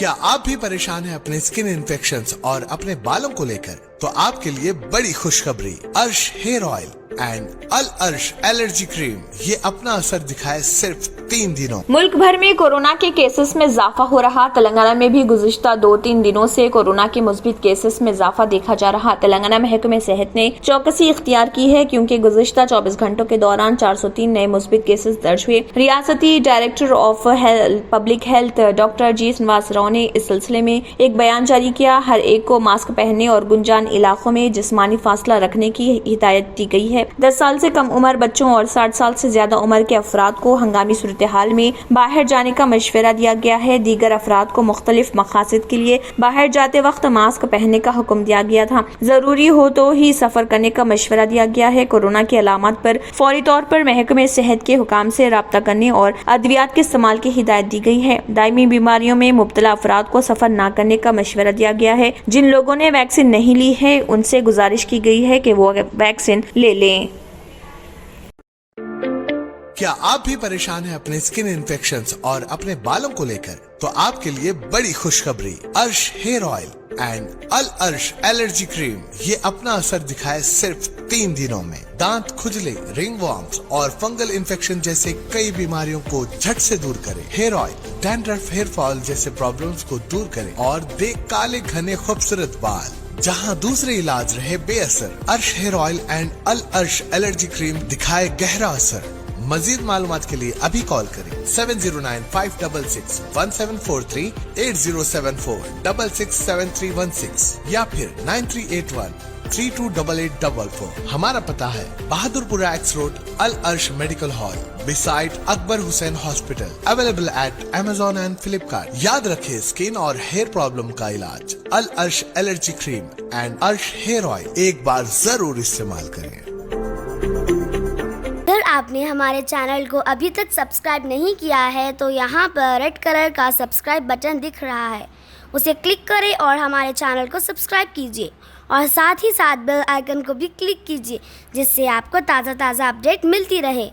क्या आप भी परेशान हैं अपने स्किन इन्फेक्शंस और अपने बालों को लेकर? तो आपके लिए बड़ी खुशखबरी, अर्श हेयर ऑयल एंड अल अर्श एलर्जी क्रीम ये अपना असर दिखाए सिर्फ 3 दिनों। मुल्क भर में कोरोना के केसेस में इजाफा हो रहा। तेलंगाना में भी गुज़िश्ता 2-3 दिनों से कोरोना के मुस्बित केसेस में इजाफा देखा जा रहा। तेलंगाना महकमे सेहत ने चौकसी इख्तियार की है क्योंकि गुज़िश्ता 24 घंटों के दौरान 403 नए मुस्बित केसेस दर्ज हुए। रियासती director of public health doctor G Srinivas Rao ने इस सिलसिले में एक बयान जारी किया। हर एक को मास्क पहनने और गुंजान इलाकों में जिस्मानी फासला रखने की हिदायत दी गई है। 10 साल से कम उम्र बच्चों और 60 साल से ज्यादा उम्र के अफराद को हंगामी सूरत हाल में बाहर जाने का मशवरा दिया गया है। दीगर अफराद को मुख्तलिफ मकासद के लिए बाहर जाते वक्त मास्क पहनने का हुक्म दिया गया था। जरूरी हो तो ही सफर करने का मशवरा दिया गया है। कोरोना की अलामत पर फौरी तौर पर महकमे सेहत के हुकाम से राब्ता करने और अद्वियात के इस्तेमाल की हिदायत दी गई है। दायमी बीमारियों में मुब्तला अफराद को सफर न करने का मशवरा दिया गया है। जिन लोगों ने वैक्सीन नहीं ली है उनसे गुजारिश की गई है कि वो वैक्सीन ले लें। क्या आप भी परेशान हैं अपने स्किन इन्फेक्शंस और अपने बालों को लेकर? तो आपके लिए बड़ी खुशखबरी, अर्श हेयर ऑयल एंड अल अर्श एलर्जी क्रीम ये अपना असर दिखाए सिर्फ 3 दिनों में। दांत खुजले, रिंगवॉर्म्स और फंगल इन्फेक्शन जैसे कई बीमारियों को झट से दूर करे। Hair oil dandruff, hair fall जैसे प्रॉब्लम्स को दूर करे और दे काले घने खूबसूरत बाल जहां दूसरे इलाज रहे बेअसर। अर्श हेयर ऑयल एंड अल अर्श एलर्जी क्रीम दिखाए गहरा असर। मजीद मालूमात के लिए अभी कॉल करें 7095661743, 8074667316 या फिर 9381328844। हमारा पता है बहादुरपुरा एक्स रोड, अल अर्श medical hall beside Akbar Hussain hospital. Available at Amazon and Flipkart। याद रखें, स्किन और हेयर प्रॉब्लम का इलाज अल अर्श एलर्जी क्रीम एंड अर्श हेयर ऑयल एक बार जरूर इस्तेमाल करें। अगर आपने हमारे चैनल को अभी तक सब्सक्राइब नहीं किया है तो यहाँ पर रेड कलर का सब्सक्राइब बटन दिख रहा है, उसे क्लिक करें और हमारे चैनल को सब्सक्राइब कीजिए और साथ ही साथ बेल आइकन को भी क्लिक कीजिए जिससे आपको ताज़ा अपडेट मिलती रहे।